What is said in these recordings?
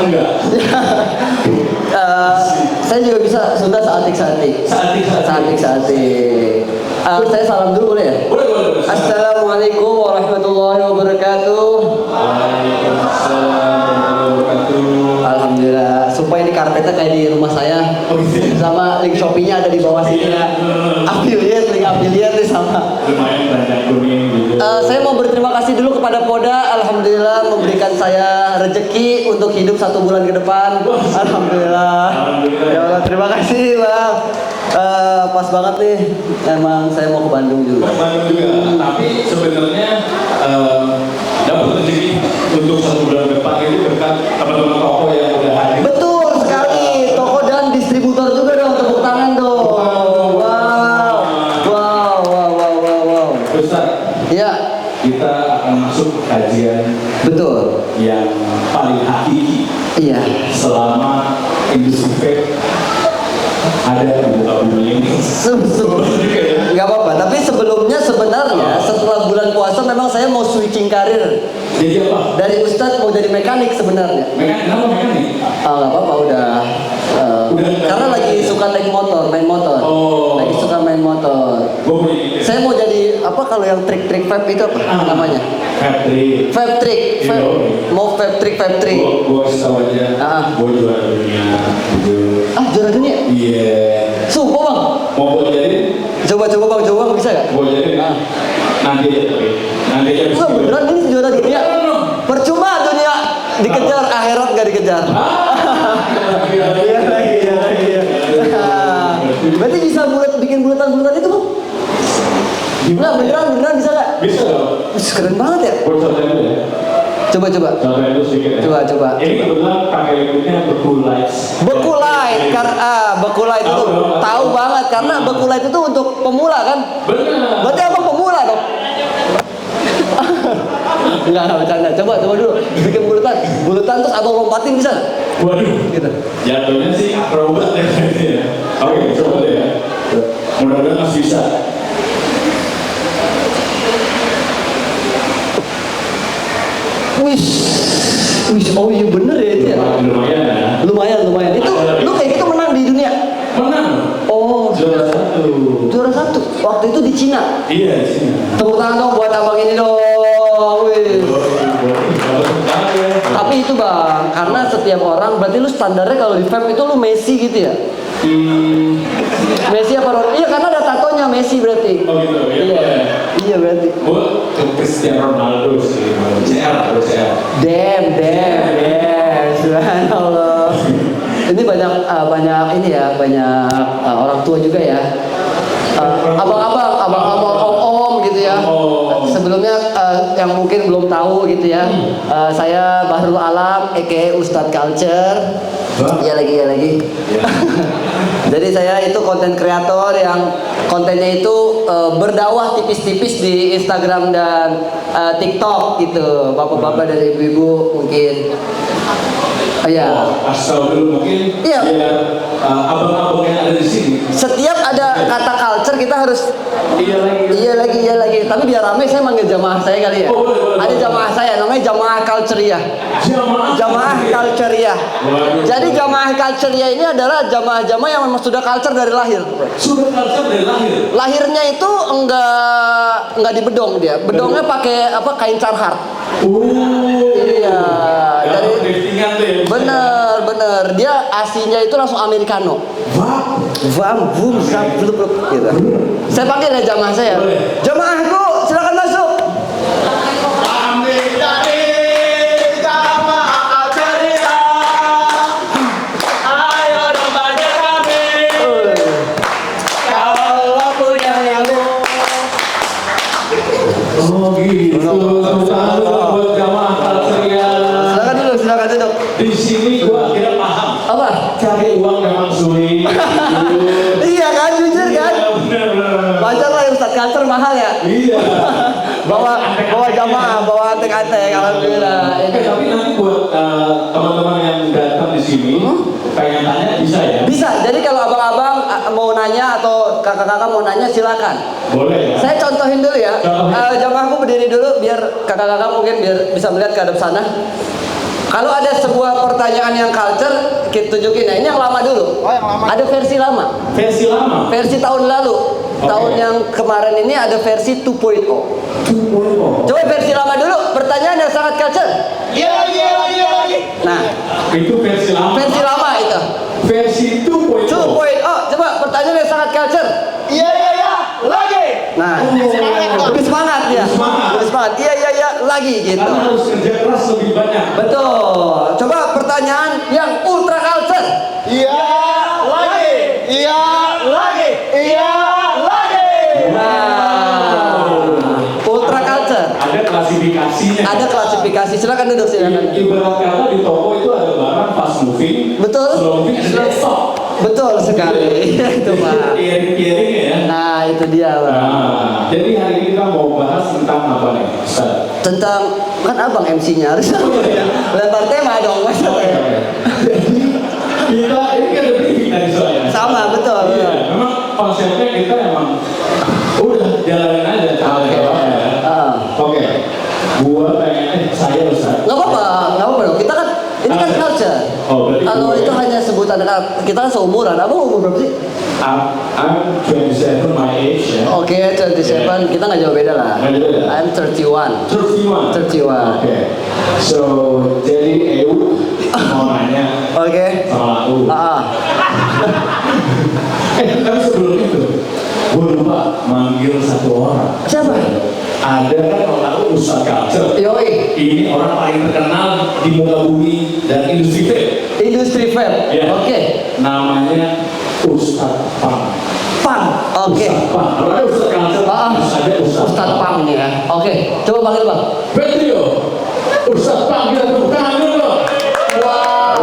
Enggak. Saya juga bisa Sunda seatik-seatik. Seatik-seatik. Saya salam dulu boleh ya? Boleh. Assalamualaikum warahmatullahi wabarakatuh. Waalaikumsalam warahmatullahi wabarakatuh. Alhamdulillah. Sumpah ini karpetnya kayak di rumah saya. Sama link Shopee-nya ada di bawah sini ya. Link affiliate nih sama. Lumayan banyak kuning gitu. Saya mau berterima kasih dulu kepada Poda. Alhamdulillah memberikan saya rezeki untuk hidup 1 bulan ke depan. Alhamdulillah. Ya Allah, terima kasih Bang. Pas banget nih. Emang saya mau ke Bandung juga. Tapi sebenarnya dapat rezeki untuk 1 bulan depan ini berkat teman-teman toko yang udah hadir. Betul sekali. Toko dan distributor juga dong, tepuk tangan dong. Wow. Ustaz, Ya. kita akan masuk kajian Betul. yang paling hakiki Iya. selama industri vape ada di muka bumi ini. Nggak apa-apa, tapi sebelumnya sebenarnya setelah bulan puasa memang saya mau switching karir. Jadi apa? Dari Ustadz mau jadi mekanik sebenarnya. Kenapa mekanik? Nggak apa-apa udah. Karena lagi suka naik motor, main motor. Lagi suka main motor. Saya mau jadi apa kalau yang trik-trik vape itu apa namanya? Vape trick. Mau vape trick. Gue tahu aja. Gue juara dunia. Juara dunia? Iya. Sumpah Bang. Mau gue jadi? Coba Bang bisa nggak? Gue jadi. Nanti aja. Enggak beneran ini juara dunia. Percuma dunia dikejar, akhirat nggak dikejar. Iya. Berarti bisa bikin bulatan itu Bang? Nah, beneran bisa nggak? Bisa dong. Keren banget ya. Gue contohin dulu ya. Coba. Contohin dulu sedikit ya. Coba. Ini kebetulan pakai liquidnya Bekulite. Bekulite itu tahu banget karena Bekulite itu untuk pemula kan? Benar. Berarti abang pemula dong? Enggak bercanda. Coba dulu bikin bulatan terus abang lompatin bisa? Waduh. Gitu. Jatuhnya sih akrobat ya. Oke, coba deh ya. Mudah-mudahan masih bisa. Wih, oh iya bener ya itu ya? Lumayan ya. Lumayan. Itu lu kayak gitu menang di dunia? Menang. Oh. Juara 1. Waktu itu di Cina? Iya, di Cina. Tepuk tangan dong buat abang ini dong. Wih. Tapi itu Bang, karena setiap orang, berarti lu standarnya kalau di vape itu lu Messi gitu ya? Messi apa Ronaldo? Iya karena ada tatonya Messi berarti. Oh gitu, Iya berarti. Gue ke Cristiano Ronaldo sih, CR. Damn, subhanallah. Ini banyak orang tua juga ya. Abang-abang, om gitu ya. Sebelumnya yang mungkin belum tahu gitu ya. Saya Bahrul Alam, aka Ustadz Culture. Iya lagi. Jadi saya itu konten kreator yang kontennya itu berdakwah tipis-tipis di Instagram dan TikTok gitu. Bapak-bapak dan ibu-ibu mungkin. Iya. Asal dulu mungkin. Iya. Biar abang-abang yang ada di sini. Setiap ada kata culture kita harus. Iya lagi. Tapi biar rame saya manggil jamaah saya kali ya. Boleh. Ada jamaah saya namanya jamaah culture. Jamaah culture. Jadi jamaah culture ini adalah jamaah-jamaah yang memang sudah culture dari lahir. Lahirnya itu enggak di bedong dia. Bedongnya pakai kain carhart. Iya. Dari bener. Dia aslinya itu langsung americano. Boom, gitu. Saya panggil ya jamaah saya. Jamaahku, silakan masuk. Oh gitu. Buat jamaah kalseria. Silakan duduk. Di sini gua akhirnya paham. Apa? Cari uang memang sulit. Iya kan, jujur kan? Bener. Wajar lah Ustadz Culture mahal ya. Iya. bawa jamaah, bawa antek-antek, alhamdulillah. Tapi nanti buat teman-teman yang datang di sini, pengen tanya bisa ya? Bisa. Jadi kalau abang-abang mau nanya atau kakak-kakak mau nanya silakan. Boleh ya. Saya contohin dulu ya. Jamaahku berdiri dulu biar kakak-kakak mungkin biar bisa melihat ke hadap sana. Kalau ada sebuah pertanyaan yang culture, kita tunjukin ya. Ini yang lama dulu. Oh, yang lama. Ada versi lama. Versi lama. Versi tahun lalu. Tahun yang kemarin ini ada versi 2.0. 2.0. Coba versi lama dulu. Pertanyaan yang sangat culture. Iya lagi. Nah, Itu versi lama. versi lama itu. Versi 2.0. 2.0. Coba pertanyaan yang sangat culture. Iya lagi. Nah, lebih semangat ya. Lebih semangat. Iya, lagi gitu. Karena harus kerja keras lebih banyak. Betul. Coba pertanyaan yang ultra culture. Iya lagi. Nah, ultra culture. Ada klasifikasinya. Ada klasifikasi. Silakan duduk, silakan. Ibarat kata di toko itu ada barang fast moving, Betul. slow moving, ada stop. Betul sekali. Itu Pak. Piring ya. Nah, itu dia, Pak. Nah, jadi hari ini kita mau bahas tentang apa nih, Ustaz? Tentang kan Abang MC-nya harus lempar tema dong, Mas. Kita ini kan ada briefing tadi soalnya. Sama, betul. Iya, memang konsepnya kita emang udah jalanin aja cara-caranya ya. Oke. Gua pengen saya Ustaz. Nggak apa-apa dong. Kita kan ini kan culture. Oh, berarti Kalau gue itu ya. hanya sebutan, kita kan seumuran. Abang umur berapa sih? I'm 27 my age ya. Oke, 27. Kita nggak jauh beda lah. Nggak jauh beda. I'm 31. 31. 31. Oke. So, jadi EU mau nanya Oke. sama aku. Tapi sebelum itu, gue lupa manggil satu orang. Siapa? Ada kan orang aku Ustaz Culture. Yoi. Ini orang paling terkenal di muka bumi dan industri vape. Industri vape. Ya. Oke. Namanya Ustaz Pang. Pang. Oke. Ustaz Pang. Kalau ada Ustaz Culture, harus ada Ustaz Ustadz Pang nih ya. Oke. Coba panggil Bang. Petrio. Ustaz Pang, kita tepuk tangan dulu dong. Wow.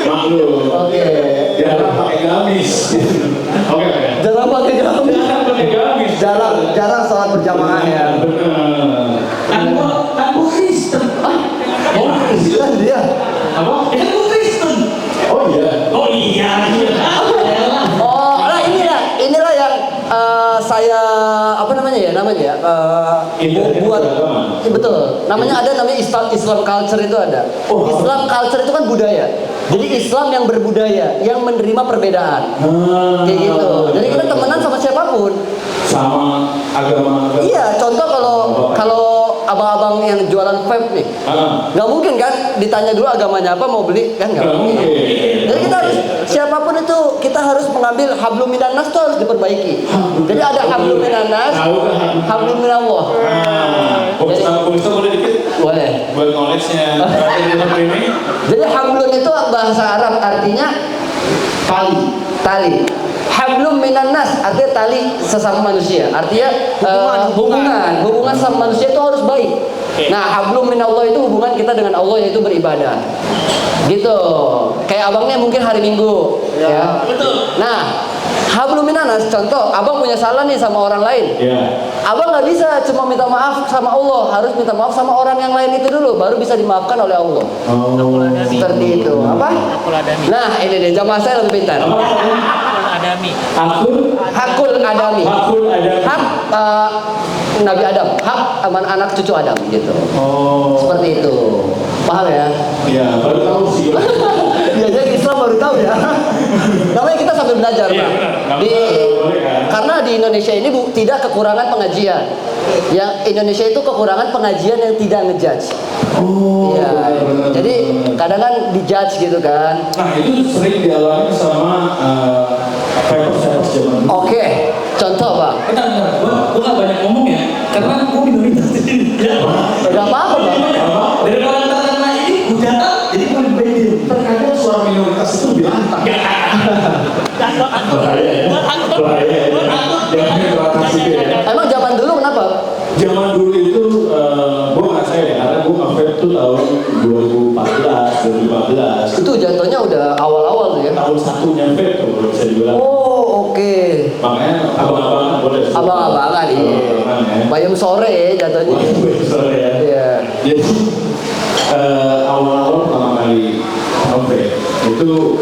Maklum. Oke. Jarang pakai gamis. Oke. Jarang pakai gamis. Jarang pakai gamis. Jarang sholat berjamaah ya. Benar. Aku Kristen. Oh, Kristen dia. Apa? Aku Kristen. Oh iya. Oh iya. Oh, nah inilah yang saya apa namanya ya buat betul. Namanya Islam culture itu ada. Oh. Islam culture itu kan budaya. Jadi Islam yang berbudaya, yang menerima perbedaan. Kayak gitu. Jadi kita temenan sama siapapun. Sama agama. Iya, contoh kalau abang-abang yang jualan vape nih, nggak mungkin kan ditanya dulu agamanya apa mau beli kan nggak mungkin. Jadi kita harus siapapun itu kita harus mengambil hablum minan nas itu harus diperbaiki. Jadi ada hablum minan nas, hablum minallah. Bisa boleh dikit? Boleh. Buat knowledge-nya ini. Jadi hablum itu bahasa Arab artinya tali. Hablum minan nas artinya tali sesama manusia. Artinya hubungan sama manusia itu harus baik. Nah, hablum minallah itu hubungan kita dengan Allah yaitu beribadah. Gitu. Kayak abangnya mungkin hari Minggu, ya. Betul. Nah, hablum minan nas contoh, abang punya salah nih sama orang lain. Iya. Abang nggak bisa cuma minta maaf sama Allah, harus minta maaf sama orang yang lain itu dulu, baru bisa dimaafkan oleh Allah. Oh. Seperti itu. Apa? Nah, ini deh jamaah saya lebih pintar. Hakul adami. Hak Nabi Adam, hak anak cucu Adam gitu. Oh. Seperti itu. Paham ya? Iya, baru tahu sih. Ya, jadi Islam baru tahu ya. Namanya kita sambil belajar, Iya, Pak. benar. Karena di Indonesia ini tidak kekurangan pengajian. Yang Indonesia itu kekurangan pengajian yang tidak ngejudge. Oh. Iya. Benar. Jadi kadang kan dijudge gitu kan. Nah, itu sering dialami sama vapers zaman dulu. Oke, contoh Pak. Bentar, gue gak banyak ngomong ya, karena gue minoritas di sini. Gak apa-apa Pak. Dari orang terkena ini udah jadi gue lebih. Terkadang suara minoritas itu dilantang. Bahaya ya. Jangan minoritas itu ya. Emang zaman dulu kenapa? Zaman dulu itu gue nggak saya ya, karena gue nge-vape tuh tahun 2014, 2015. Itu jatuhnya udah awal-awal tuh ya. Tahun satunya vape tuh kalau bisa dibilang. Oh, oke. Makanya abang-abangan boleh. Abang-abangan iya. Abang-abangan ya. Bayam sore ya jatuhnya. Sorry ya. Iya. Jadi awal-awal pertama kali nge-vape itu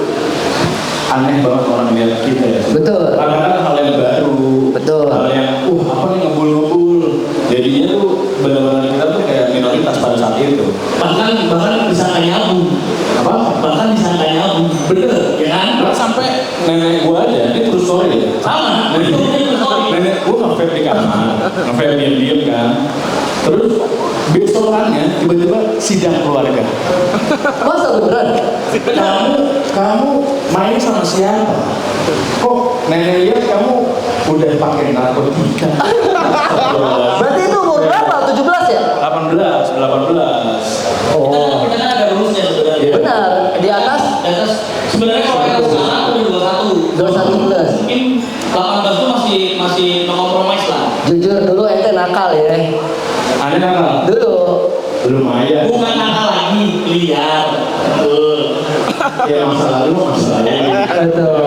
aneh banget orang lihat kita ya. Betul. Karena hal yang baru. Betul. Hal yang apa nih ngebul-ngebul. Jadinya tuh benar-benar kita tuh kayak minoritas pada saat itu. nenek gua aja, ini true story ya. Sama, itu true story. Nenek gua nge-vape di kamar, nge-vape diam-diam kan. Terus besokannya tiba-tiba sidang keluarga. Masa beneran? Kamu main sama siapa? Kok nenek lihat kamu udah pakai narkotika? Berarti itu umur berapa? 17 ya? 18. Oh. Kita kan ada rumusnya sebenarnya. Benar, di atas Dan terus sebenarnya kalau yang sekarang aku udah 21 plus. mungkin 18 itu masih no compromise lah. Jujur dulu ente nakal ya. Aneh nakal? Dulu. Lumayan. Bukan nakal lagi, liar. Betul. Ya masa lalu. Betul.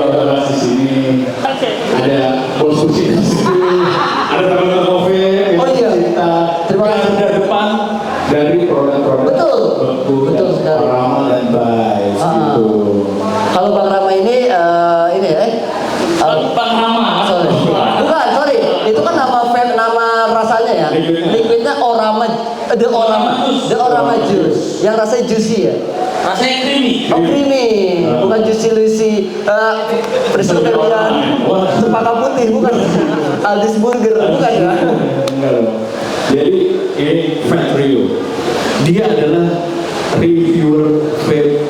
Di sini ada bos kucing di sini, ada teman-teman kopi. Oh iya. Terima kasih. Ada depan dari produk-produk. Betul. Betul Betul sekali. Rama dan Baik gitu. Kalau Bang Rama ini ini ya. Bang Rama. Sorry. Bukan, sorry. Itu kan nama rasanya ya. Liquidnya Orama, The Orama Juice. Yang rasanya juicy ya. Rasanya creamy. Oh creamy, bukan juicy lucy. Presiden Cempaka Putih, bukan. Aldis Burger, bukan ya. Enggak loh. Jadi ini Fat Rio. Dia adalah reviewer vape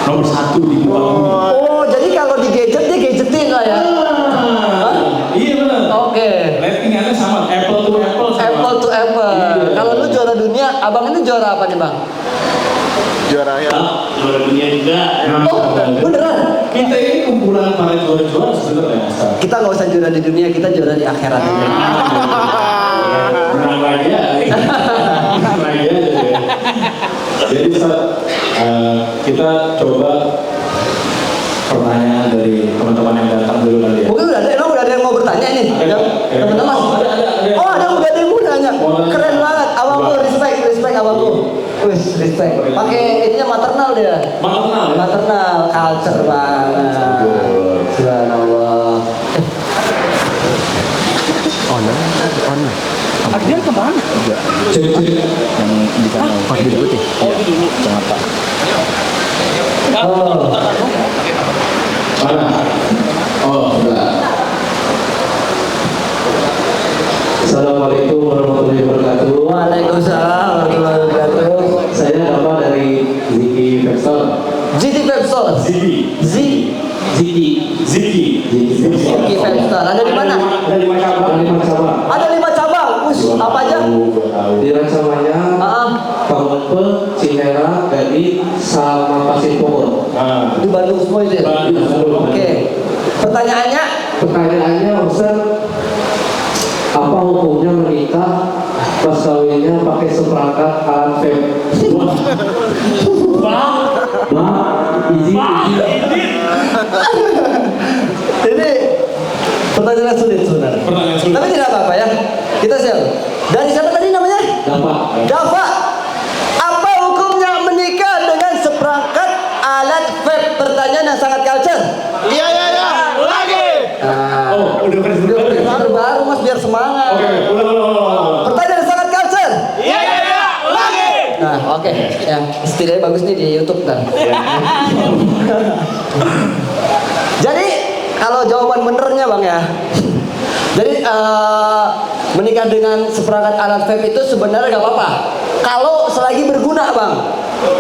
nomor 1 di muka bumi. Oh, jadi kalau di gadget dia gadgetin lah ya. Iya benar. Oke. Ratingannya sama, Apple to Apple sama. Apple to Apple. Iya. Kalau lu juara dunia, abang ini juara apa nih bang? Juara ya. Juara dunia juga. Oh, beneran? Kita ini kumpulan para juara-juara sebenarnya. Kita nggak usah juara di dunia, kita juara di akhirat. Menang lagi ya. Menang lagi aja deh. Jadi kita coba pertanyaan dari teman-teman yang datang dulu kali ya. Mungkin emang udah ada yang mau bertanya ini. Ada. Teman-teman. Ada. Oh, udah ada yang mau nanya. Keren banget, abangku, respect abangku. Wih, respect. Pakai ininya maternal dia. Maternal ya? Maternal, culture banget. Subhanallah. Dia kemana? Cek. Yang di sana. Di putih. Oh, di dulu. Jakarta. Oh. Mana? Oh, sudah. Assalamualaikum warahmatullahi wabarakatuh. Waalaikumsalam warahmatullahi wabarakatuh. Saya Bapak dari Ziki Pepsol. GT Pepsol. Ziki. Ziki Pepsol. Ada di mana? Ada 5 cabang. Dari Macawa. Ada 5 cabang. Us, apa aja? Di Rancamanya, Maaf. Pangompe, Cinera, Gading, sama Pasir Bogor. Nah, Di Bandung semua itu ya? Bandung semua. Oke. Pertanyaannya? Pertanyaannya, Ustaz, apa hukumnya menikah pas kawinnya pakai seperangkat alat vape? Izin. Ini pertanyaan sulit sebenarnya. Pertanyaan sulit. Tapi tidak apa-apa ya. Kita siap. Dari siapa tadi namanya? Dapat. Dava. Apa hukumnya menikah dengan seperangkat alat vape? Pertanyaan yang sangat culture. Iya. Lagi. Oh, udah Udah baru mas biar semangat. Oke, ulang. Pertanyaan yang sangat culture. Iya. Lagi. Nah, oke. Ya, setidaknya bagus nih di YouTube kan. Jadi, kalau jawaban benernya Bang ya. Jadi menikah dengan seperangkat alat vape itu sebenarnya gak apa-apa. Kalau selagi berguna Bang.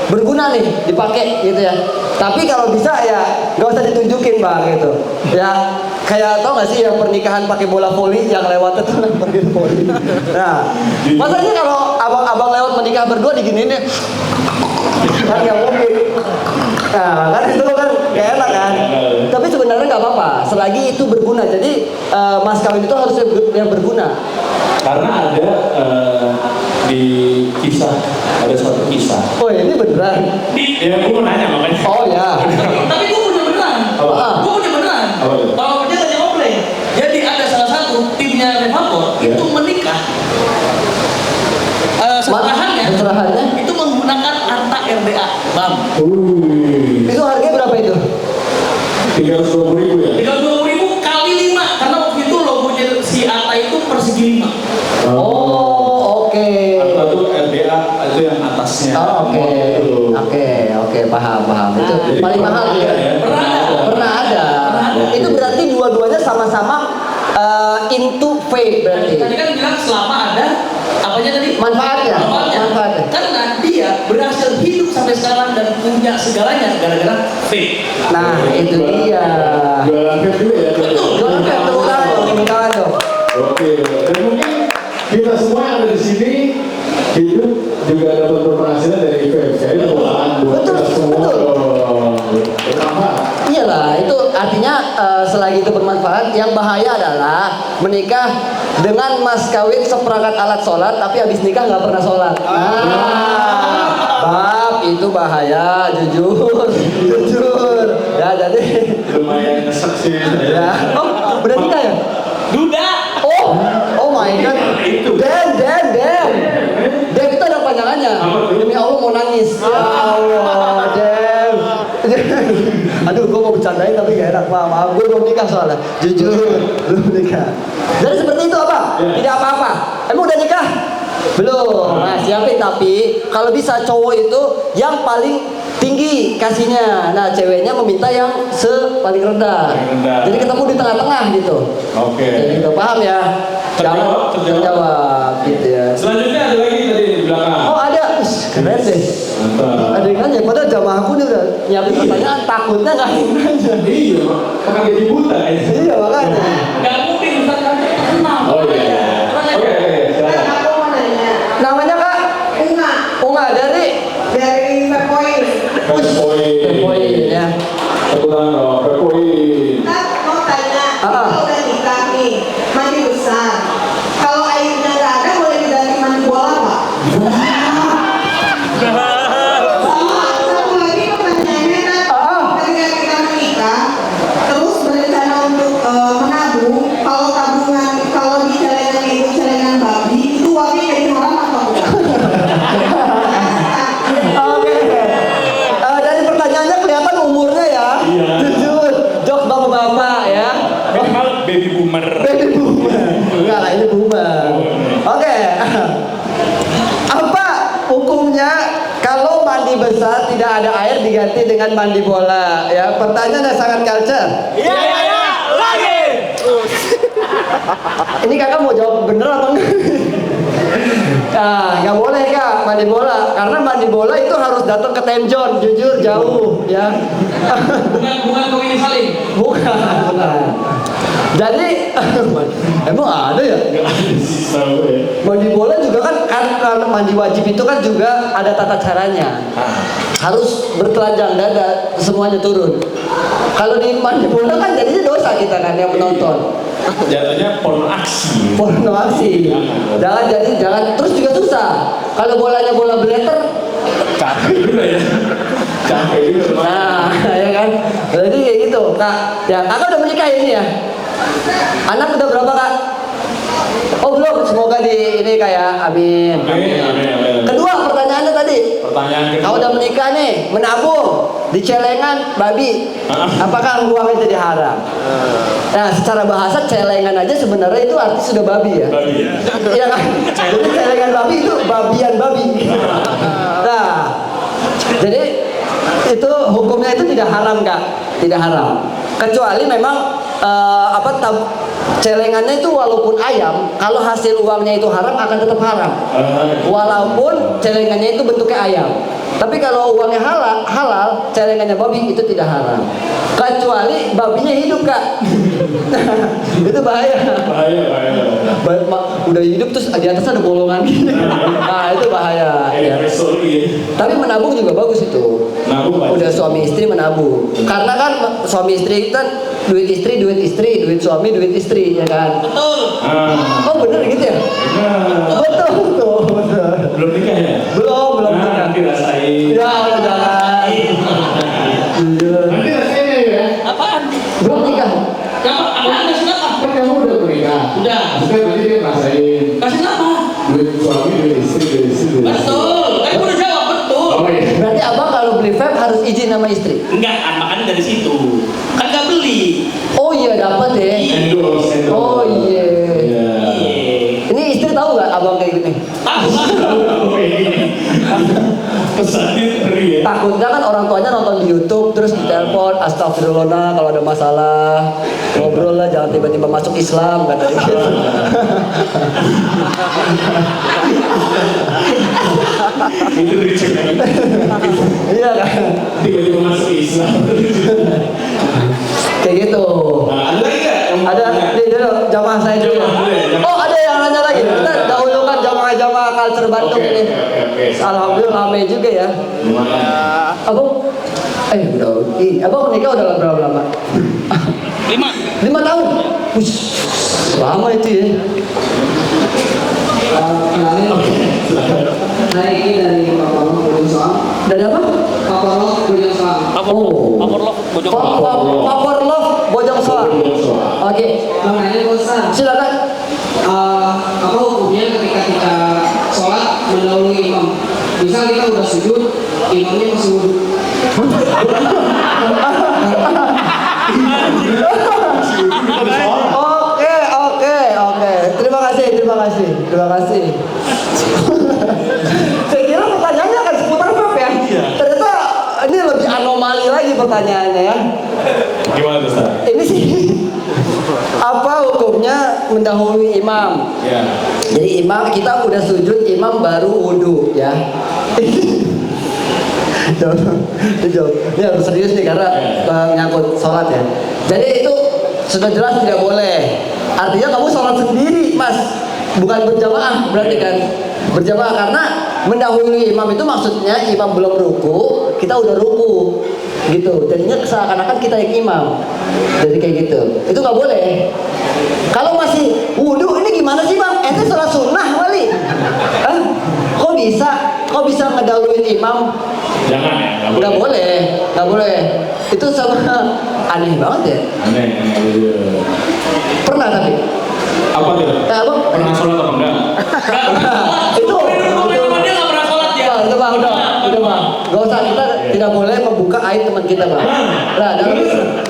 Berguna nih, dipakai gitu ya. Tapi kalau bisa ya gak usah ditunjukin Bang gitu. Ya, kayak tau gak sih yang pernikahan pakai bola voli yang lewat itu pakai voli. Nah, masalahnya kalau abang-abang lewat menikah berdua diginiin ya. Kan gak mungkin. Nah, kan itu kan gak enak kan. Tapi sebenarnya nggak apa-apa, selagi itu berguna. Jadi mas kawin itu harus yang berguna. Karena ada di ada suatu kisah. Oh ini beneran? Ya, aku mau nanya makanya. Oh ya. Tapi gue punya beneran. Apa? Gue punya beneran. Apa itu? Kalau kerja tadi ngobrol. Jadi ada salah satu timnya Revator Ya. itu menikah. Seserahannya itu menggunakan harta RDA, Bang. Itu harganya berapa itu? 320.000 ya? 30.000 kali 5 karena waktu itu logonya si Ata itu persegi 5. Oh oke. Atau itu LDA itu yang atasnya. Oh, oke. Itu. Oke, paham. Itu Jadi paling mahal pernah ya. ada ya? Pernah ada. Pernah ada. Itu berarti dua-duanya sama-sama into faith berarti. Tadi kan bilang selama ada apanya tadi? Manfaatnya. Manfaatnya. Karena dia berhasil hidup sampai sekarang dan punya segalanya gara-gara faith. Nah, itu dia. Jualan vape juga ya. Betul. Jualan vape, tepuk tangan dong. Oke, dan mungkin kita semua yang ada di sini hidup juga dapat berpenghasilan dari vape. Jadi bukan buat Betul, kita semua. betul. Bermanfaat. Iyalah, itu artinya selagi itu bermanfaat. Yang bahaya adalah menikah dengan mas kawin seperangkat alat sholat, tapi habis nikah nggak pernah sholat. Bab itu bahaya, jujur, jujur. Ya jadi. Lumayan nyesek sih. Ya. Oh, udah nikah ya? Duda. Oh my god. Dan. Dan itu ada panjangannya. Demi Allah mau nangis. Ya Allah, Dan. Aduh, gue mau bercandain tapi gak enak. Maaf, gue belum nikah soalnya. Jujur, belum nikah. Jadi seperti itu apa? Tidak apa-apa. Emang udah nikah? Belum. Nah, siapin tapi kalau bisa cowok itu yang paling tinggi kasihnya. Nah, ceweknya meminta yang paling rendah. Jadi ketemu di tengah-tengah gitu. Oke. Jadi gitu, paham ya? Terjawab gitu ya. Selanjutnya ada lagi tadi di belakang. Oh ada, keren deh. Mantap. Ada yang nanya, padahal jamaahku nih udah nyiapin pertanyaan, takutnya nggak ada yang nanya. Iya, pakai jadi buta ya. Iya makanya. Gak mungkin Ustaz kamu kenal. Oh iya. Oke, silakan. Aku mau nanya, Namanya kak? Unga Unga dari Fairpoint. Poin ya. Tepuk tangan dong, Fairpoint. Kita mau tanya, kita udah nikah nih, mandi besar. Kalau airnya nggak ada, boleh diganti mandi bola pak? Satu lagi pertanyaannya kan, ketika kita menikah, terus berencana untuk menabung. Kalau tabungan, kalau di celengan itu celengan babi, itu uangnya jadi haram apa enggak? Oke. Dari pertanyaannya kelihatan umurnya ya. Iya. Jujur, jok bapak-bapak ya. Minimal baby boomer. Baby boomer. Enggak lah, ini boomer. Oke. Apa hukumnya kalau mandi besar tidak ada air diganti dengan mandi bola? Ya, pertanyaannya sangat culture. Iya. Lagi. Ini kakak mau jawab bener apa enggak? Nah, nggak boleh kak mandi bola, karena mandi bola itu harus datang ke Time Zone, jujur jauh ya. Bukan kau ini saling. Bukan. Jadi emang ada ya? Mandi bola juga kan kalau mandi wajib itu kan juga ada tata caranya. Harus bertelanjang dada, semuanya turun. Kalau di mandi bola kan jadinya dosa kita kan yang menonton. Jatuhnya porno aksi. Porno aksi. Jangan terus juga susah. Kalau bolanya bola blater, Capek juga ya. Capek juga. nah ya kan. Jadi kayak gitu. Kak, ya kakak udah menikah ini ya? Anak udah berapa kak? Oh belum, semoga di ini kayak amin. Amin. Kedua pertanyaannya tadi, Pertanyaan kedua. kalau udah menikah nih, menabung di celengan babi, apakah uangnya jadi haram? Nah, secara bahasa celengan aja sebenarnya itu arti sudah babi ya. Babi ya. Iya kan? Jadi celengan babi itu babian babi. Nah, jadi itu hukumnya itu tidak haram kak, tidak haram. Kecuali memang celengannya itu walaupun ayam, kalau hasil uangnya itu haram akan tetap haram. Walaupun celengannya itu bentuknya ayam. Tapi kalau uangnya halal, celengannya babi itu tidak haram. Kecuali babinya hidup kak. Itu bahaya. Udah hidup terus di atas ada bolongan gitu. Nah itu bahaya. Ya. Tapi menabung juga bagus itu. Udah suami istri menabung. Karena kan suami istri kan duit istri, duit suami, duit istri ya kan. Betul. Oh bener gitu ya? Betul. Belum nikah ya? Belum nikah. Nanti rasain. Ya udah jangan. Nanti rasain ya. Apaan? Belum nikah. Apaan kasih nama? Kan kamu udah menikah. Udah. Maksudnya berarti dia ngerasain Kasih nama. duit suami, duit istri. Betul. Kan gue udah jawab betul. Oh iya. Berarti abang kalau beli vape harus izin sama istri. Enggak kan makanya dari situ. Kan nggak beli. Oh iya dapat ya. Endorse. Oh iya. Iya. Ini istri tahu nggak abang kayak gini? Pesannya ngeri ya. Takutnya kan orang tuanya nonton di YouTube terus telepon, astagfirullah kalau ada masalah, ngobrol lah, jangan tiba-tiba masuk Islam kata dia. Itu lucu kan? Iya kan? Tiba-tiba masuk Islam. Kayak gitu. Nah, ada lagi nggak? Ada nih dulu jamaah saya dulu. Jamaah dulu ya, jamaah. Oh ada yang nanya lagi. Kita dahulukan jamaah-jamaah culture Bandung ini. Alhamdulillah ramai juga ya. Abang, udah. Abang nikah udah berapa lama? 5 tahun. Wih, lama itu ya. Kenalin, saya ini dari Paporok Bojong Soang. Dari apa? Paporok Bojong Soang. Paporlov Bojong Soang. Oke, Bang nanya Pak Ustaz, silakan. apa hukumnya ketika kita sholat mendahului imam? Misal kita udah sujud, imamnya masih wudhu. Oke. Terima kasih. Saya kira pertanyaannya akan seputar vape ya. Ternyata ini lebih anomali lagi pertanyaannya ya. Gimana tuh, Ustaz? Ini sih apa hukumnya mendahului imam? Ya. Jadi imam kita udah sujud, imam baru wudhu ya. Jawab. Ini harus serius nih karena menyangkut sholat ya. Jadi itu sudah jelas tidak boleh. Artinya kamu sholat sendiri, Mas, bukan berjamaah berarti kan? Berjamaah karena mendahului imam itu maksudnya imam belum ruku, kita udah ruku, gitu. Jadinya seakan-akan kita yang imam. Jadi kayak gitu. Itu nggak boleh. Kalau masih wudhu ini gimana sih bang? Ente sholat sunnah kali? Kok bisa ngedahuluin imam? Jangan ya, Nggak boleh. Itu sama aneh banget ya. Aneh. Pernah tapi? Apa tuh? Apa? Pernah sholat apa enggak? Itu. Dia nggak pernah sholat ya. Udah bang. Gak usah, kita tidak boleh membuka aib teman kita bang. Nah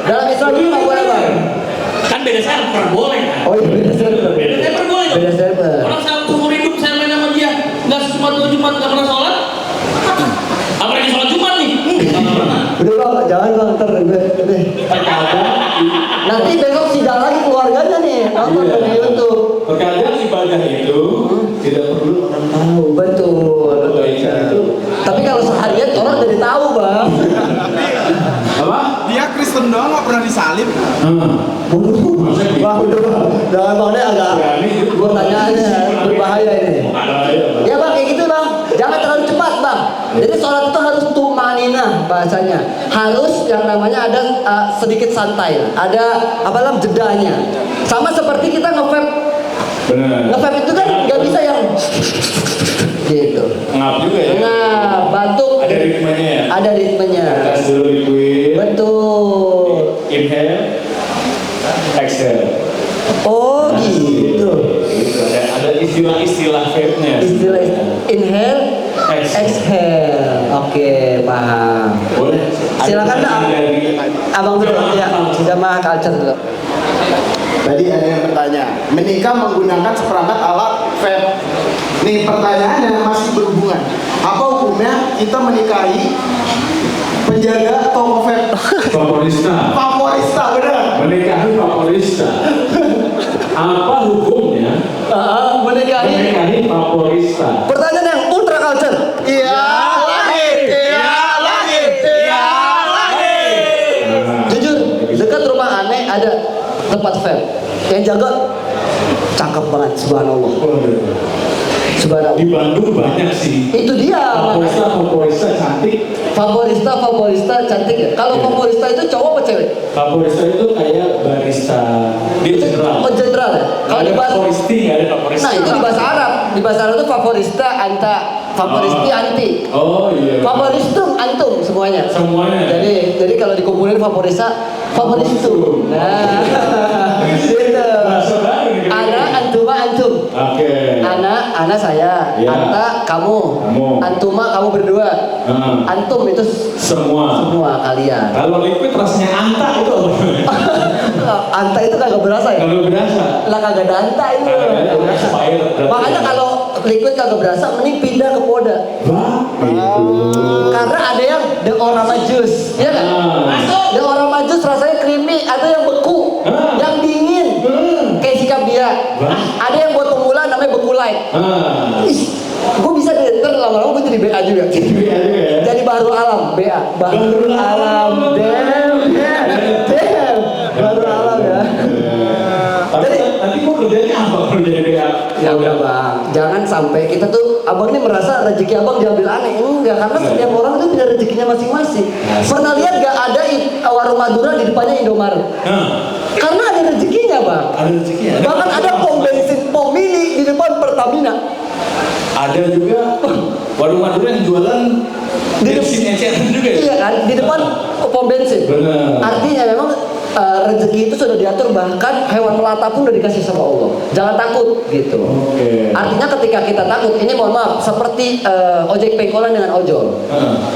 dalam Islam itu nggak boleh bang. Kan beda server boleh kan? Oh iya beda server. Beda server boleh dong. Beda server. Orang saya seumur hidup saya main sama dia, nggak Jumat nggak pernah sholat. Apalagi sholat Jumat nih? Nggak pernah. Udah bang, jangan bang, udah. Nanti besok sidang lagi keluarganya nih, nonton di YouTube. Terkadang ibadah itu tidak perlu orang tahu. Betul. Tapi kalau seharian orang jadi tahu bang. Apa? Dia Kristen doang nggak pernah disalib. Wah udah bang, jangan bang, ini agak pertanyaannya berbahaya ini. Ya bang, kayak gitu bang, jangan terlalu cepat bang. Jadi sholat itu harus tumanina bahasanya. Harus yang namanya ada sedikit santai, ada apa namanya jedanya. Sama seperti kita nge-vape. Benar. Nge-vape itu kan nggak bisa yang gitu. Ngap juga ya. Nah, batuk. Ada ritmenya ya. Ada ritmenya. Tes dulu liquid. Betul. Inhale. Exhale. Oh gitu. Ada istilah-istilah vape-nya. Istilah inhale, exhale. Oke, paham. Boleh. Silakan Ada dari abang dulu ya, jamaah culture dulu. Tadi ada yang bertanya, menikah menggunakan seperangkat alat vape. Nih pertanyaannya masih berhubungan. Apa hukumnya kita menikahi penjaga toko vape? Vaporista. Favorista, benar. Menikahi vaporista. Apa hukumnya menikahi vaporista? Pertanyaan yang ultra culture. Iya lagi. Jujur, dekat rumah aneh ada tempat vape. Yang jaga cakep banget, subhanallah. Subhanallah. Di Bandung banyak sih. Itu dia. Vaporista cantik. Favorista cantik ya. Kalau favorista itu cowok apa cewek? Vaporista itu kayak barista. Dia general. Oh jenderal ya. Kalau di bahasa favoristi, nggak ada favorista. Nah itu di bahasa Arab. Di bahasa Arab itu favorista anta, favoristi anti. Oh iya. Favoristum antum semuanya. Semuanya. Jadi kalau dikumpulin favorista, favoristum. Nah, gitu. Bahasa baru nih. Ana antuma antum. Oke. Ana saya, Ya. anta kamu, antuma kamu berdua, antum itu Semua. kalian. Kalau liquid rasanya anta itu apa? Anta itu kagak berasa ya? Kalau berasa. Lah kagak ada anta itu. Kagak ada, expired berarti. Makanya kalau liquid kagak berasa, mending pindah ke poda. Wah, gitu. Karena ada yang The Orama Juice, ya kan? The Orama Juice rasanya creamy, ada yang beku, yang dingin, kayak sikap dia. Ada yang buat pemula namanya beku light. Gue bisa ntar lama-lama gue jadi BA juga. Jadi baru alam, BA. Baru alam, damn, baru alam ya. Tapi nanti gue kerjanya apa kalau jadi BA? Ya udah bang, jangan sampai kita tuh abang ini merasa rezeki abang diambil aneh. Enggak, karena setiap orang tuh punya rezekinya masing-masing. Pernah lihat gak ada warung Madura di depannya Indomaret? Karena ada rezekinya bang. Ada rezekinya. Bahkan ada pom bensin, pom mini di depan Pertamina. Ada juga warung Madura yang jualan bensin eceran juga ya? Iya kan, di depan pom bensin. Benar. Artinya memang rezeki itu sudah diatur, bahkan hewan melata pun udah dikasih sama Allah. Jangan takut gitu. Artinya ketika kita takut, ini mohon maaf, seperti ojek pengkolan dengan ojol.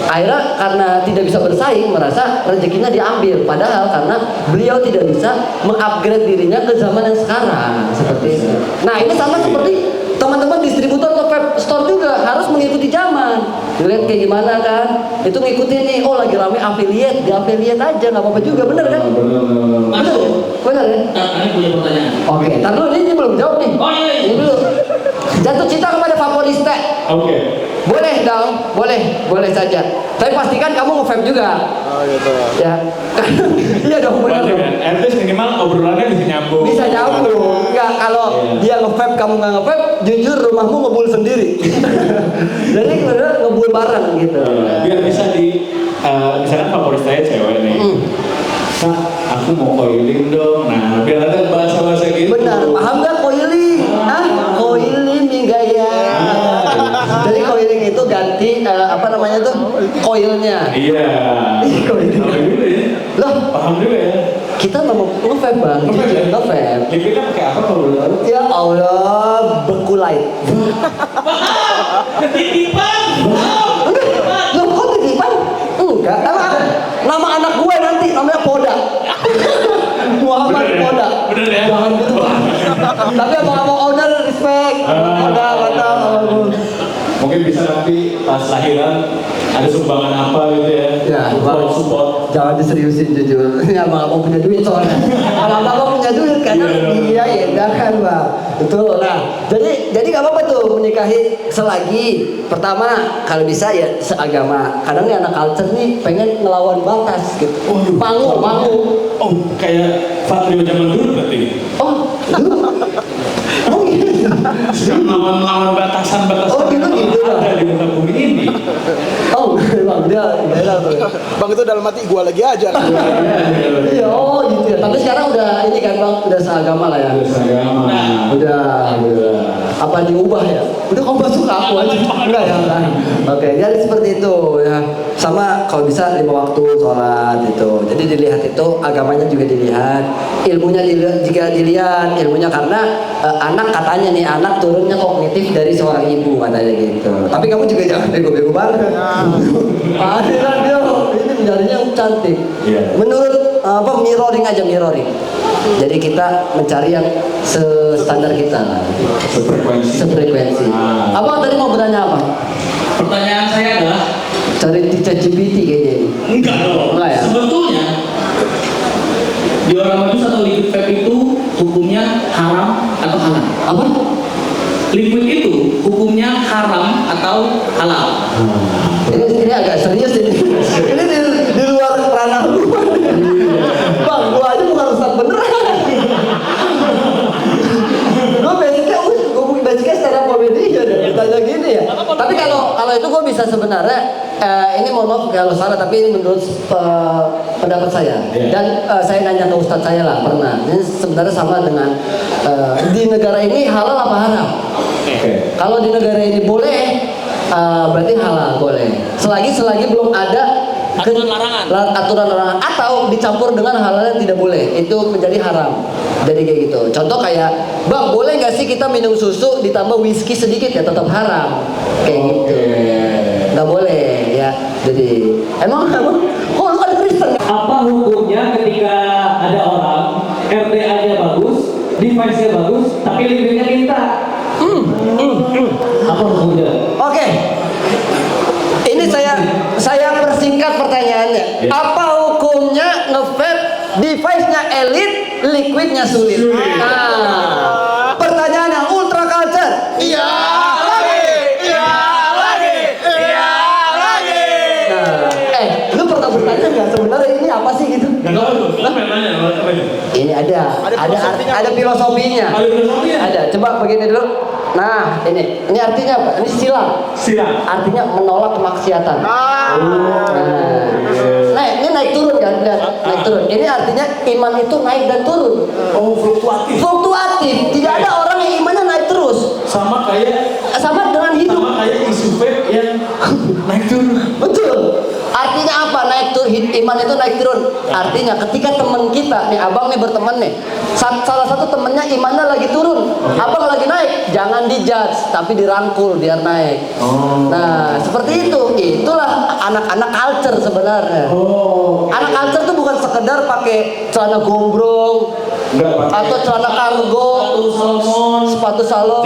Akhirnya karena tidak bisa bersaing, merasa rezekinya diambil. Padahal karena beliau tidak bisa mengupgrade dirinya ke zaman yang sekarang. Seperti itu. Nah ini sama seperti teman-teman distributor ke web store juga harus mengikuti zaman. Dilihat kayak gimana kan? Itu ngikutin nih. Oh lagi rame affiliate, di affiliate aja nggak apa-apa juga, bener kan? Bener ya? Ini punya pertanyaan. Oke, ntar dulu ini belum jawab nih. Oh iya. Ini dulu. Jatuh cinta kepada Vaporiste. Oke. Boleh dong, boleh saja. Tapi pastikan kamu nge-vape juga. Oh gitu. Ya. Iya dong, benar dong. At least minimal obrolannya bisa nyambung. Bisa nyambung. Enggak, kalau dia nge-vape kamu nggak nge-vape, jujur rumahmu ngebul sendiri. Jadi bener ngebul bareng gitu. Biar bisa misalkan favorit saya cewek nih. Kak, aku mau coiling dong. Nah, biar ada bahasa-bahasa gitu. Benar, paham nggak coiling? Coiling nih gaya. Jadi coiling itu ganti apa namanya tuh? Coilnya. Iya. Coiling. Paham juga ya. Loh, Paham juga ya. kita mau nge-vape bang, nge-vape. Liquidnya pakai apa kalau boleh tahu? Ya Allah, beku light. Titipan. Loh, kok titipan? Enggak, nama anak gue nanti namanya Poda. Muhammad Poda. Bener ya? Jangan gitu bang. Tapi abang-abang owner respect. Poda, mantap. Mungkin bisa nanti pas lahiran ada sumbangan apa gitu ya? Ya, support. Jangan diseriusin jujur. Ini abang-abang punya duit soalnya. Abang-abang punya duit karena iya ya, jangan bang. Betul. Nah, jadi nggak apa-apa tuh menikahi selagi pertama kalau bisa ya seagama. Kadang nih anak culture nih pengen ngelawan batas gitu. Panggung. Oh, kayak Fatrio zaman dulu berarti. Oh, gitu. Melawan batasan-batasan. Oh, gitu. Ada di muka bumi ini. Oh, bang dia tuh. Bang itu dalam hati gua lagi aja. Iya, oh gitu ya. Tapi sekarang udah ini kan bang, udah seagama lah ya. Agama. Udah. Apa diubah ya? Udah kamu masuk ke aku aja. Enggak ya kan? Oke, jadi seperti itu ya. Sama kalau bisa 5 waktu sholat itu. Jadi dilihat itu agamanya juga dilihat, ilmunya juga dilihat, ilmunya karena anak katanya nih anak turunnya kognitif dari seorang ibu katanya gitu. Tapi kamu juga jangan bego-bego banget. Ada kan dia ini menjadinya cantik. Iya. Menurut mirroring aja mirroring. Jadi kita mencari yang standar kita lah. Sefrekuensi. Abang tadi mau bertanya apa? Pertanyaan saya adalah Cari di ChatGPT kayaknya ini. enggak dong. Enggak ya? Sebetulnya di orang majus atau liquid vape itu hukumnya haram atau halal? Apa? Liquid itu hukumnya haram atau halal? Ini agak serius ini. Ini di luar ranah lu. Bang, gua aja bukan ustaz beneran. Gue basicnya secara komedi ya ditanya gini ya. Tapi kalau itu gue bisa sebenarnya ini mohon maaf kalau salah, tapi ini menurut pendapat saya. Dan saya nanya ke ustadz saya lah pernah. Ini sebenarnya sama dengan di negara ini halal apa haram? Kalau di negara ini boleh, berarti halal boleh. Selagi belum ada Aturan larangan atau dicampur dengan hal-hal yang tidak boleh, itu menjadi haram. Jadi kayak gitu. Contoh kayak, bang boleh nggak sih kita minum susu ditambah whisky sedikit ya, tetap haram. Kayak gitu. Nggak boleh ya. Jadi emang kok lu kan Kristen? Apa hukumnya ketika ada orang RTA-nya bagus, device-nya bagus, tapi limitnya minta? Apa hukumnya? Oke. Ini saya persingkat pertanyaannya. Ya. Apa hukumnya nge-vape device-nya elit, liquidnya sulit? Nah, pertanyaan yang ultra culture. Iya lagi. Nah, lu pernah bertanya nggak sebenarnya ini apa sih gitu? Nggak tahu tuh, kenapa yang nanya? Apa itu? Ini ada filosofinya. Ada filosofinya? Ada. Coba begini dulu. Nah, ini artinya apa? Ini silang. Silang. Artinya menolak kemaksiatan. Nah, ini naik turun kan? Lihat, naik turun. Ini artinya iman itu naik dan turun. Oh, fluktuatif. Fluktuatif. Tidak ada orang yang imannya naik terus. Sama Dengan hidup. sama kayak isu vape yang naik turun. Betul. Artinya apa? Naik turun. Iman itu naik turun. Artinya ketika teman kita, nih abang nih berteman nih, salah satu temennya imannya lagi turun, abang lagi naik, jangan dijudge, tapi dirangkul biar naik. Nah, seperti itu. Itulah anak-anak culture sebenarnya. Anak culture tuh bukan sekedar pakai celana gombrong atau celana kargo, sepatu salon,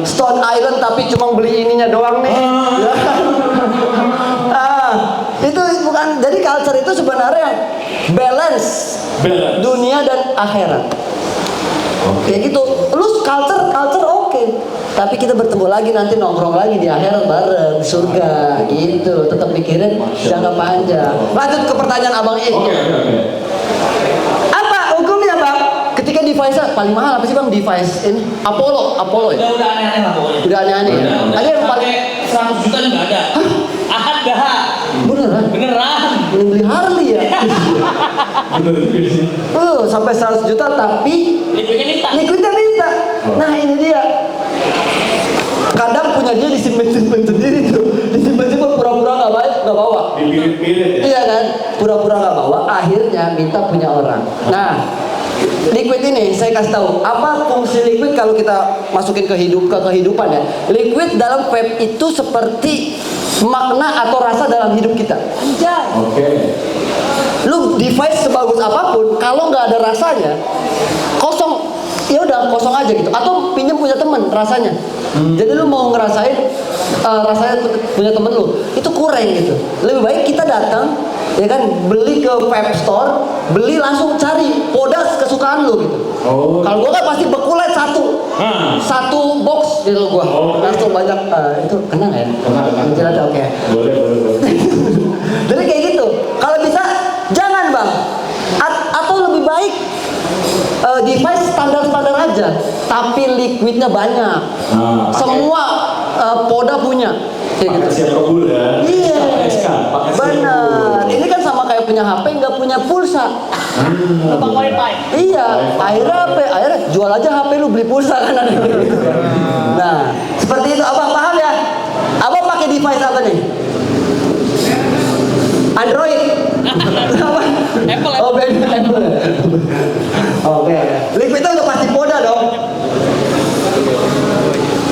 Stone Island tapi cuma beli ininya doang nih. Itu bukan. Jadi culture itu sebenarnya balance dunia dan akhirat. Kayak gitu. Lu culture oke. Tapi kita bertemu lagi nanti nongkrong lagi di akhirat bareng surga gitu. Tetap mikirin jangka panjang. Lanjut ke pertanyaan abang ini. Oke. Apa hukumnya bang? Ketika device paling mahal apa sih bang device ini? Apollo ya? Udah aneh-aneh lah pokoknya. Udah aneh-aneh ya? Ada yang paling 100 juta juga ada. Ada. beneran? Mending beli Harley ya? Sampai 100 juta tapi liquidnya minta. Nah ini dia. Kadang punya dia disimpan sendiri tuh. Disimpan pura-pura nggak bawa. Dipirit-pirit ya? Iya kan? Pura-pura nggak bawa. Akhirnya minta punya orang. Nah, liquid ini saya kasih tahu apa fungsi liquid kalau kita masukin ke kehidupan ya. Liquid dalam vape itu seperti makna atau rasa dalam hidup kita. Oke. Lu device sebagus apapun kalau nggak ada rasanya kosong. Ya udah kosong aja gitu. Atau pinjam punya temen rasanya. Jadi lu mau ngerasain rasanya punya temen lu itu kurang gitu. Lebih baik kita datang ya kan, beli ke vape store, beli langsung cari podas kesukaan lu gitu. Kalau gua kan pasti bekulet satu box gitu gua. Langsung banyak itu kenang ya? Kenang. Jelas oke. Boleh. Jadi kayak gitu. Kalau bisa jangan bang. Atau lebih baik device standar aja, tapi liquidnya banyak. Semua poda punya. Pakai siap kebul ya? Iya. Pakai Benar. Ini kan sama kayak punya HP nggak punya pulsa. Bang wifi. Iya. Akhirnya jual aja HP lu beli pulsa kan ada. Nah, seperti itu abang paham ya? Abang pakai device apa nih? Android. Apa? Apple. Oh, beda Apple. Oke. Liquidnya udah pasti poda dong.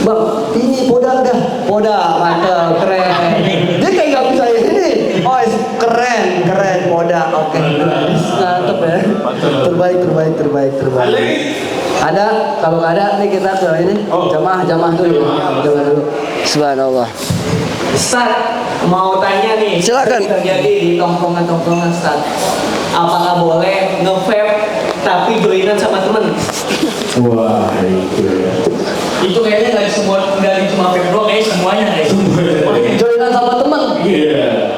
Bang, ini poda enggak? Poda, mantap, keren. Dia kayak nggak bisa ini. Oh, keren, poda. Oke, mantap ya. Terbaik. Ada? Kalau nggak ada, nih kita ke ini. Jamaah dulu. Subhanallah. Ustaz, mau tanya nih. Silakan. Terjadi di tongkrongan Ustaz. Apakah boleh nge-vape tapi joinan sama temen? Wah, itu ya. Itu kayaknya dari cuma vape doang, kayaknya semuanya Joinan sama teman. Iya.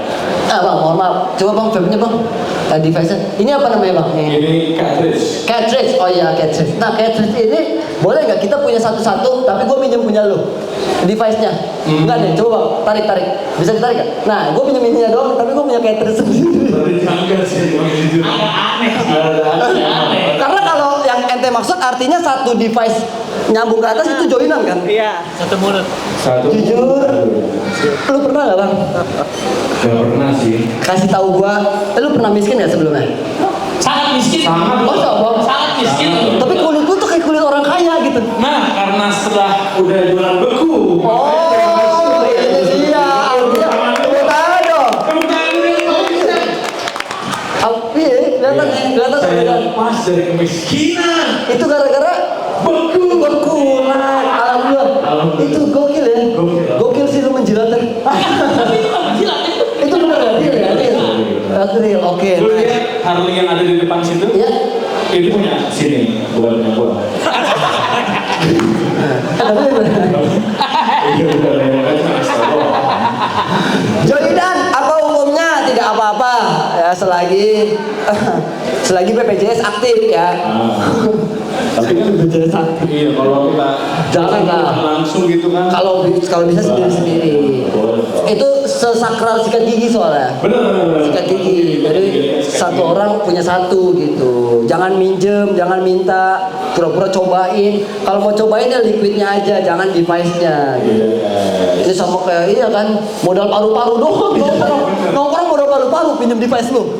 Bang, mohon maaf. Coba bang, vape-nya bang. Device-nya. Ini apa namanya bang? Ini cartridge. Cartridge. Oh iya, cartridge. Nah, cartridge ini boleh nggak kita punya satu-satu, tapi gue minjem punya lu device-nya? Enggak deh, coba bang, tarik. Bisa ditarik nggak? Nah, gue pinjam ininya doang, tapi gue punya cartridge sendiri. Agak sih, jujur. aneh. Karena kalau yang ente maksud artinya satu device nyambung ke atas itu joinan kan? Iya. Satu mulut. Jujur, lu pernah nggak bang? Gak pernah sih. Kasih tahu gua, lu pernah miskin ya sebelumnya? Sangat miskin. Oh, coba. Sangat miskin. Tapi kulit lu tuh kayak kulit orang kaya gitu. Nah, karena setelah udah jualan beku. Oh, ini dia. Artinya, tepuk tangan dong. Iya, kelihatan. Saya lepas dari kemiskinan. Itu gara-gara beku. Nah, alhamdulillah. Itu gokil ya. Gokil sih lu menjilatnya. Tapi itu nggak gila. Itu bener ya? Bagril, oke. Lu lihat Harley yang ada di depan situ? Ya. Itu punya sini, bukan punya gua. Joidan, apa hukumnya? Tidak apa-apa ya selagi BPJS aktif ya. Tapi kan BPJS aktif. Iya, kalau kita Jangan lah. langsung gitu kan. Kalau bisa sendiri-sendiri. Itu sesakral sikat gigi soalnya. Benar. Sikat gigi. Jadi satu orang punya satu gitu. Jangan minjem, jangan minta, pura-pura cobain. Kalau mau cobain ya liquidnya aja, jangan device-nya gitu. Ini sama kayak iya kan, modal paru-paru doang nongkrong modal paru-paru pinjem device lu.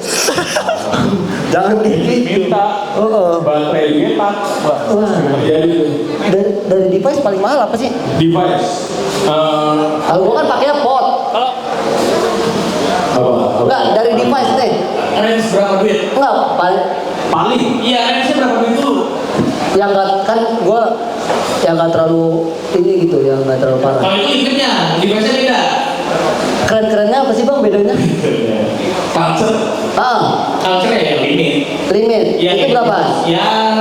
Jangan kayak gitu. Minta baterai Pak. Wah. Jadi tuh. Dari device paling mahal apa sih? Device. Kalau gua kan pakainya pot. Kalau Apa? Enggak, dari device deh. range berapa duit? Enggak, Paling. Iya, range-nya berapa duit dulu? yang enggak kan gua yang enggak terlalu ini gitu, yang enggak terlalu parah. Kalau itu limitnya, device-nya beda. Keren-kerennya apa sih Bang bedanya? Culture, culture ya limit. Limit. Yang Itu berapa? Yang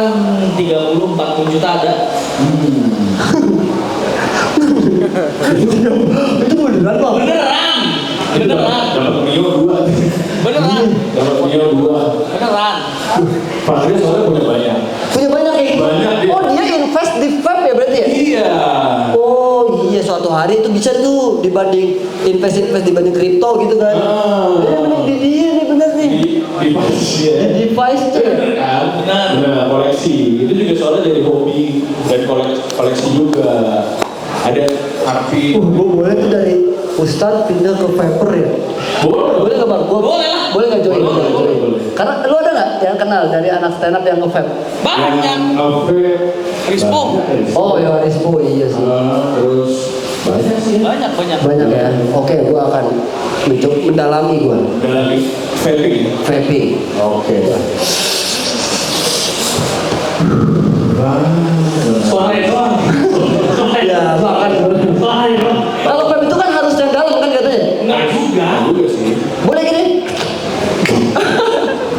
30-40 juta ada. Itu beneran Bang? Beneran. Dapat Mio 2. Beneran. Dapat Mio 2. Beneran. Pak Rio soalnya punya banyak. Punya banyak kayak gitu. Banyak dia. Oh, dia invest di vape ya berarti ya? Iya. Oh iya, suatu hari itu bisa tuh dibanding invest dibanding kripto gitu kan. Di dia nih bener nih. Device ya. Di device tuh. Kan? Benar, koleksi. Itu juga soalnya dari hobi dan koleksi juga. Ada arti. Gue boleh tuh dari Ustadz pindah ke vapor ya? Boleh nggak Bang? Boleh lah. Boleh nggak join? Boleh. Karena lu ada nggak yang kenal dari anak stand up yang nge-vape? Banyak. Rispo. Oh ya Rispo, iya sih. Terus banyak sih. Banyak. Banyak ya. Oke, gua akan mencoba mendalami gua. Dalam vaping. Vaping. Oke. Suara doang. Ya, makan. Kalau vape itu kan harus yang dalam kan katanya. Enggak juga. Juga sih. Boleh gini?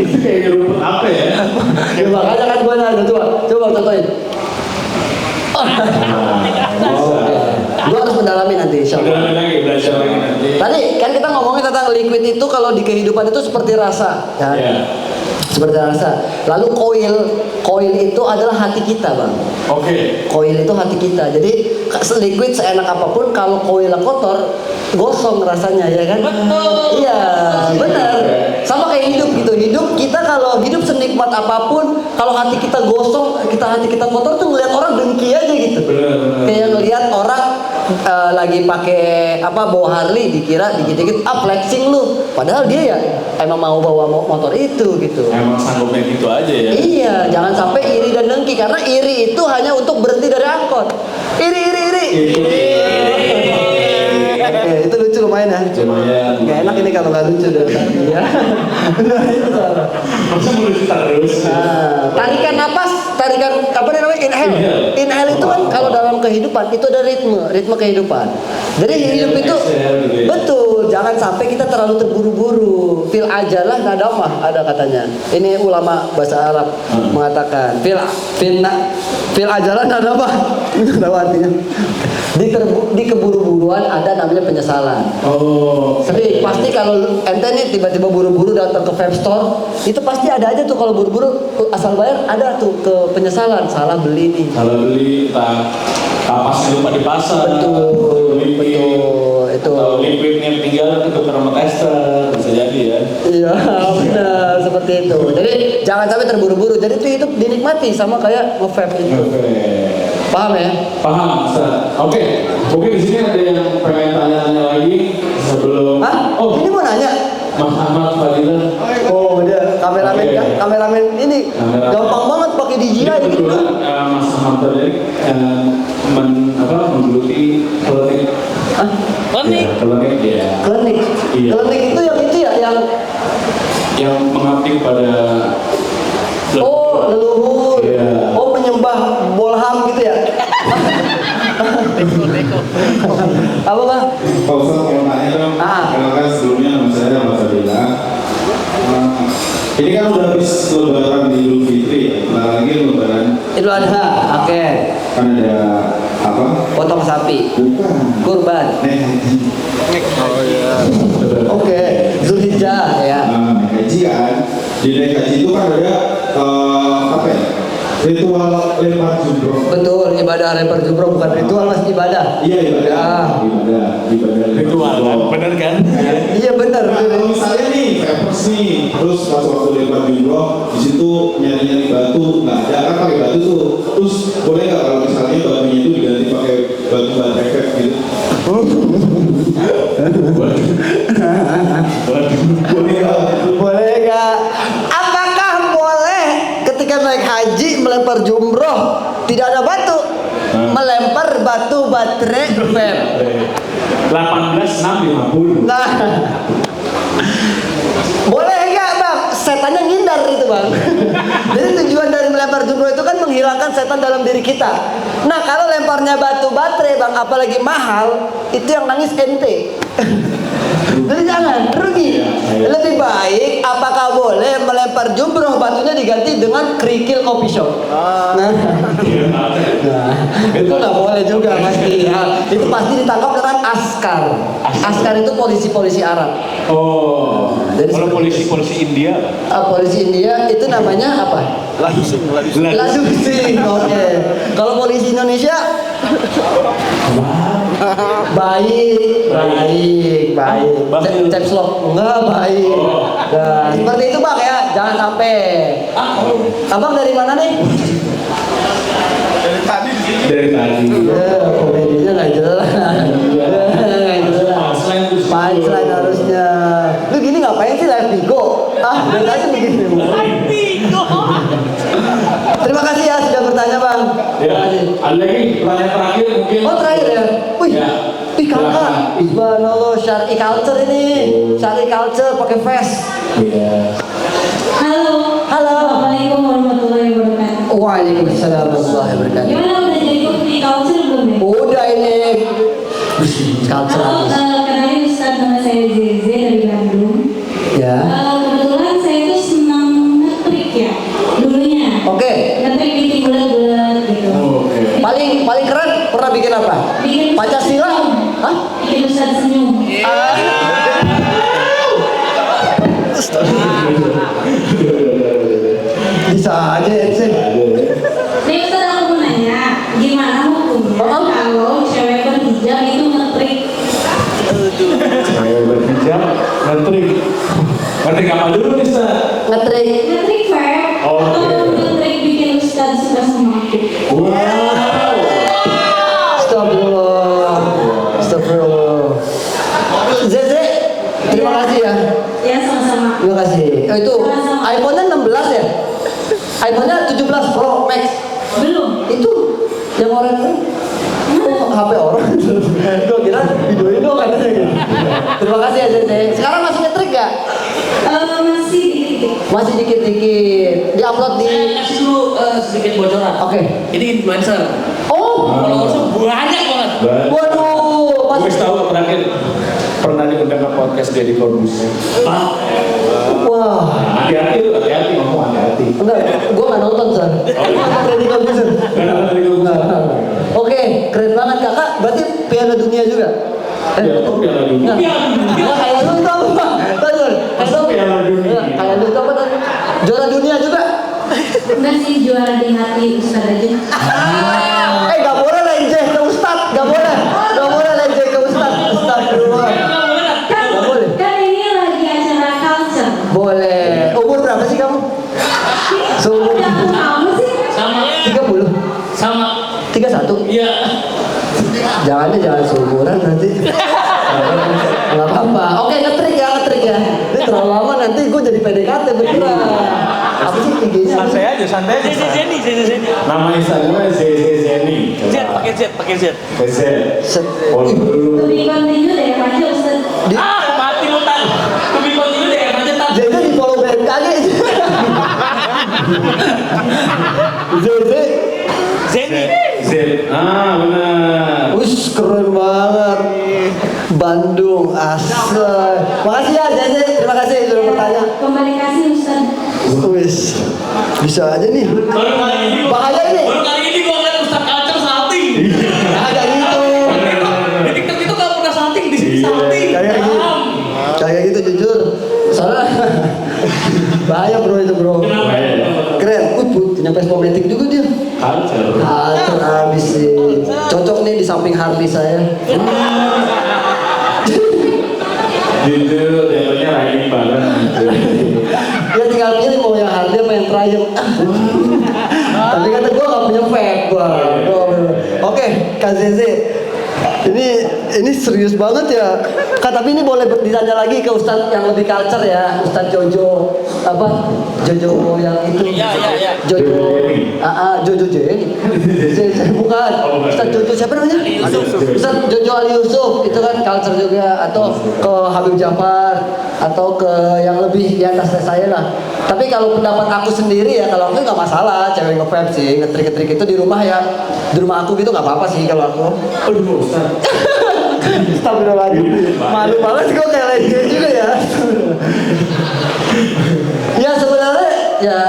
Itu kayak rumput apa ya? Ya makanya kan gua nanya coba contohin. Gua harus mendalami nanti insya Allah. Udah lagi belajar lagi nanti. Tadi kan kita ngomongin tentang liquid itu kalau di kehidupan itu seperti rasa, ya. Iya. Seperti rasa. Lalu koil itu adalah hati kita, Bang. Oke. Koil itu hati kita. Jadi liquid seenak apapun kalau koilnya kotor, gosong rasanya ya kan? Betul. Iya, benar. Sama kayak hidup gitu. Hidup kita kalau hidup senikmat apapun, kalau hati kita gosong, hati kita kotor tuh ngelihat orang dengki aja gitu. Benar. Kayak ngelihat orang lagi pakai bawa Harley dikira dikit-dikit flexing lu. Padahal dia ya emang mau bawa motor itu gitu. Emang sanggupnya gitu aja ya. Iya, jangan sampai iri dan dengki karena iri itu hanya untuk berhenti dari angkot. Iri. Itu lucu lumayan ya. Lumayan. Gak enak ini kalau nggak lucu dari tadi ya. Nah, itu salah. Masa melucu terus? Tarikan napas, tarikan apa namanya inhale. Inhale itu kan kalau dalam kehidupan itu ada ritme kehidupan. Jadi hidup itu betul, jangan sampai kita terlalu terburu-buru. Fil ajalah nadamah ada katanya. Ini ulama bahasa Arab mengatakan fil ajalah nadamah. Itu tahu artinya. Di keburu-buruan ada namanya penyesalan. Oh. Sering pasti kalau ente nih tiba-tiba buru-buru datang ke vape store, itu pasti ada aja tuh kalau buru-buru asal bayar ada tuh ke penyesalan, salah beli nih. Kalau beli kapasnya lupa di pasar. Betul. Itu. Atau liquidnya tinggal ke tukar sama tester, bisa jadi ya. Iya, benar seperti itu. Jadi jangan sampai terburu-buru. Jadi itu hidup dinikmati sama kayak nge-vape itu. Oke. Paham ya? Paham, Ustaz. Oke, mungkin di sini ada yang pengen tanya-tanya lagi sebelum. Hah? Oh, Ini mau nanya? Mas Ahmad Fadilah. Oh, dia kameramen Oke. kan? Kameramen ini Kameramen. gampang banget pakai DJI gitu. Kebetulan Mas Ahmad tadi menggeluti klinik. Klinik. Ya, klinik ya. Klinik. Iya. Klinik itu yang Yang mengabdi pada. leluhur. Iya. Oh, menyembah bolham gitu ya? Apa Bang? Pak Ustadz mau nanya dong, Ah. karena kan sebelumnya nama saya Mas Fadilah. Ini kan udah habis lebaran di Idul Fitri ya, lagi lebaran. Idul Adha, oke. Kan ada apa? Potong sapi, Bukan. kurban. Oke, Zulhijjah ya. Naik haji kan. Di naik haji itu kan ada apa ya? Ritual lempar jumroh. Betul, ibadah lempar jumroh bukan ritual, mas, ibadah. Iya, ibadah. Ibadah Ritual, bener kan? Iya benar. Kalau misalnya nih, vapers nih, terus pas waktu lempar jumroh, di situ nyari-nyari batu, nggak ada kan pakai batu tuh. Terus boleh nggak kalau misalnya batunya itu diganti pakai batu baterai gitu? Boleh nggak? Boleh nggak? Apakah boleh ketika naik haji melempar jumroh tidak ada batu? Melempar batu baterai vape. 18.650. Nah, boleh nggak bang? Setannya ngindar itu bang. Jadi tujuan dari melempar jumroh itu kan menghilangkan setan dalam diri kita. Nah kalau lemparnya batu baterai bang, apalagi mahal, itu yang nangis ente. Jadi jangan rugi. Lebih baik apakah boleh melempar jumroh batunya diganti dengan kerikil kopi shop. Nah, itu nggak boleh juga pasti. Ya. Itu pasti ditangkap dengan askar. Askar itu polisi-polisi Arab. Oh, Jadi kalau polisi India, Polisi India itu namanya apa? Ladusing. Oke. Kalau polisi Indonesia baik. Caps lock enggak baik. Nah, seperti itu bang ya, jangan sampai. Abang dari mana nih? dari tadi. Komedinya nggak jelas. Punchline harusnya. Lu gini ngapain sih live Bigo? Udah aja begini. Terima kasih ya sudah bertanya bang. Ya, ada lagi pertanyaan terakhir mungkin. Oh terakhir ya. Wih, Ya. ih kakak. Subhanallah, syari culture ini. Syari culture pakai vest. Iya. Halo. Halo. Assalamualaikum warahmatullahi wabarakatuh. Waalaikumsalam warahmatullahi wabarakatuh. Gimana udah jadi putri culture belum ya? Udah ini. Culture Halo, habis. kenalin Ustaz, nama saya Zeze dari Bandung. Ya. Kebetulan saya tuh senang ngetrik ya dulunya. Oke. Ngetrik bikin bulat-bulat gitu. Oke. Paling keren pernah bikin apa? Bikin Pancasila? Hah? Bikin Ustaz senyum. Bisa aja ya sih. Nih Ustaz, aku mau nanya, gimana hukumnya kalau cewek berhijab itu ngetrik? Saya berhijab, ngetrik. Ngetrik apa dulu nih, Ustaz? Ngetrik. Ngetrik fair Oke. atau ngetrik bikin Ustaz suka sama aku? Astagfirullah. Zeze, terima kasih ya. Ya sama-sama. Terima kasih. Oh, itu iPhone-nya 16 ya? iPhone-nya 17 Pro Max. Belum. Itu yang orang oh, HP orang. Gue kira video itu katanya gitu. Terima kasih ya Zeze. Sekarang masih ngetrik gak? Masih dikit. Masih dikit-dikit. Di-upload di. Saya kasih dulu sedikit bocoran. Oke. Ini influencer. Oh. Followersnya banyak banget. Waduh. Gue tahu terakhir pernah diundang ke podcast Deddy Corbuzier. Wah. Hati-hati ngomong hati-hati. Enggak, gue gak nonton San. Gue nonton Deddy Corbuzier. Oke, keren banget kakak. Berarti piala dunia juga? Ya, kok Piala Dunia? Nggak, kayak lu itu apa? Tahu? Kayak lu? Piala Dunia. Kayak lu itu apa tadi? Juara dunia juga? Enggak sih, juara di hati Ustaz aja. Gak boleh lenjeh ke Ustad. Gak boleh. Gak boleh lenjeh ke Ustad. Ustad keluar. Kan, Nggak boleh. kan ini lagi acara culture. Boleh. Umur berapa sih kamu? Seumur Udah kamu sih? Sama. 30? Sama. 31? Iya. Jangan seumuran nanti. Nggak apa-apa. Oke, ngetrik ya. Ini terlalu lama nanti gue jadi PDKT beneran. Apa sih IG-nya? Santai aja. Zeni. Nama Instagramnya Zeni. Z pakai Z. Set. Follow dulu. Lebih continue deh, aja Ustaz. Mati lu tan. Lebih continue deh aja tan. Zeze di follow BMKG. Zeze. Zeni. Benar. Keren banget. Bandung, asal. Makasih ya Zeze. Terima kasih. kasih sudah bertanya. Kembali kasih Ustaz. Wis. Bisa aja nih. Baru kali ini Bahaya ini. Baru kali ini gua ngeliat Ustaz Culture salting. Ada gitu. Di TikTok itu gak pernah salting, di sini salting. Kayak gitu. Kayak gitu jujur. Soalnya bahaya bro itu bro. Kenapa? Keren. Punya performatik juga dia. Culture. Hancur abis sih. Cocok nih di samping Harley saya. Jujur, temanya riding banget. Dia tinggal pilih mau yang Harley apa yang Triumph. Tapi kata gue gak punya vape gua. Oke, Kak Zeze. Ini serius banget ya. Kak, tapi ini boleh ditanya lagi ke Ustadz yang lebih culture ya. Ustadz Jojo apa? Jojo yang itu. Iya. Jojo. Jojo Jenny. Bukan. Ustadz Jojo siapa namanya? Ustadz Jojo Ali Yusuf. Itu kan culture juga. Atau ke Habib Jafar. Atau ke yang lebih di atas saya lah. Tapi kalau pendapat aku sendiri ya, kalau aku nggak masalah. Cewek nge-vape sih, ngetrik-ngetrik itu di rumah ya. Di rumah aku gitu nggak apa-apa sih kalau aku. Aduh, Ustaz. Astagfirullahaladzim. Malu banget kok kayak legend juga ya. Ya sebenarnya ya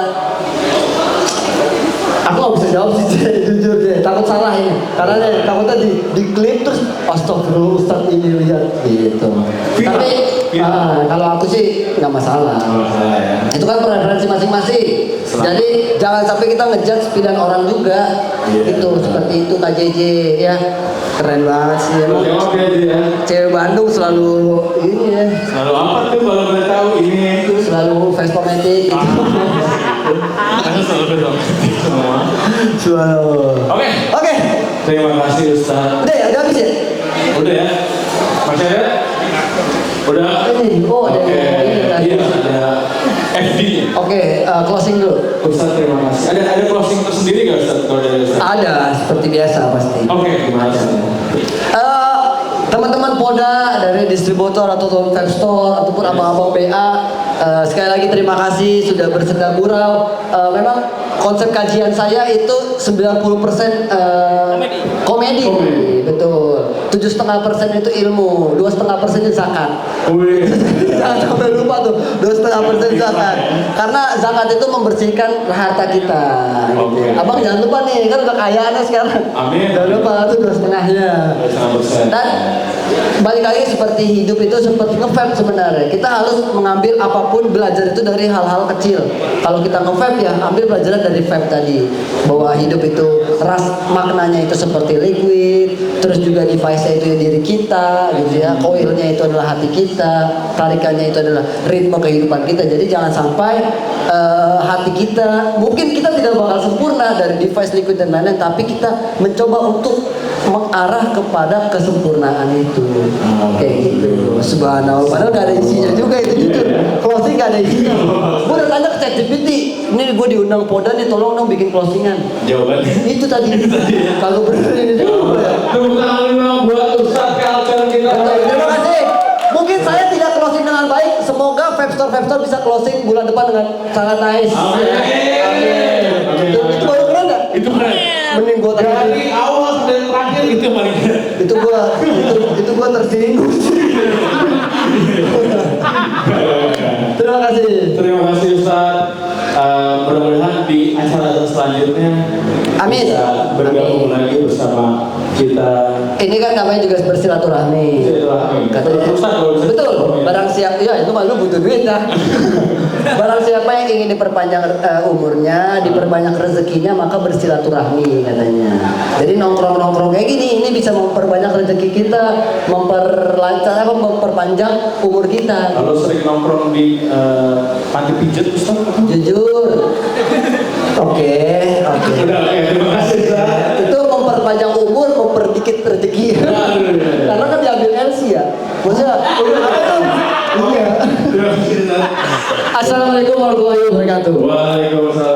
aku nggak bisa jawab sih jujur deh, takut salah ini karena deh takutnya di klip terus astagfirullah Ustaz ini lihat gitu. Tapi kalau aku sih nggak masalah. Itu kan preferensi masing-masing. Jadi jangan sampai kita ngejudge pilihan orang juga. Itu seperti itu KJJ ya. Keren banget sih emang. Cewek Bandung selalu ini ya. Selalu apa tuh kalau boleh tahu ini itu? Selalu Vespomatic. Karena selalu semua. Selalu. Oke. Terima kasih Ustaz. Udah ya, udah habis ya? Udah ya? Masih ada? Udah? Ini, ada Oke. ini tadi. Iya, ada FD. Oke, closing dulu. Ustaz terima kasih. Ada closing tersendiri nggak Ustaz kalau dari Ustaz? Ada, seperti biasa pasti. Oke, terima kasih. Teman-teman Poda dari distributor atau vape store ataupun abang-abang BA, sekali lagi terima kasih sudah bersedia gurau. Memang konsep kajian saya itu 90% komedi. Betul. 7,5% itu ilmu, 2,5% itu zakat. Jangan sampai lupa tuh, 2,5% zakat. Karena zakat itu membersihkan harta kita. Gitu. Abang jangan lupa nih, kan udah kaya nih sekarang. Amin. Jangan lupa itu 2,5-nya. 2,5%. Dan balik lagi seperti hidup itu seperti nge-vape sebenarnya. Kita harus mengambil apapun belajar itu dari hal-hal kecil. Kalau kita nge-vape ya ambil pelajaran dari vape tadi, bahwa hidup itu maknanya itu seperti liquid, terus juga device-nya itu diri kita gitu ya, coilnya itu adalah hati kita, tarikannya itu adalah ritme kehidupan kita. Jadi jangan sampai hati kita, mungkin kita tidak bakal sempurna dari device liquid dan lain-lain, tapi kita mencoba untuk mengarah kepada kesempurnaan itu. Kayak gitu. Subhanallah. Padahal gak ada isinya juga itu jujur. Closing gak ada isinya. Gue udah tanya ke ChatGPT, ini gue diundang Poda nih, tolong dong bikin closingan. Jawabannya Itu tadi. Kalau bener ini juga ya. tepuk tangan buat Ustaz Culture kita. Terima kasih. Mungkin saya tidak closing dengan baik. Semoga vape store bisa closing bulan depan dengan sangat nice. Amin. Itu baru keren gak? Itu keren. Mending gue Dari awal sampai terakhir itu paling keren. itu gua tersinggung. Terima kasih. Terima kasih Ustaz. Mudah-mudahan di acara selanjutnya Amin. bisa bergabung lagi bersama kita. Ini kan namanya juga bersilaturahmi. Katanya. Betul. Barang siapa ya itu malu butuh duit dah. Barang siapa yang ingin diperpanjang umurnya, diperbanyak rezekinya, maka bersilaturahmi katanya. Jadi nongkrong-nongkrong kayak gini ini bisa memperbanyak rezeki kita, memperpanjang umur kita. Kalau sering nongkrong di panti pijat Ustaz. Jujur. Oke. Terima kasih Ustaz. Itu memperpanjang umur, memperdikit rezeki. Karena kan diambil LC ya. Maksudnya, apa tuh? Iya. Terima kasih Ustaz. Assalamualaikum warahmatullahi wabarakatuh. Waalaikumsalam.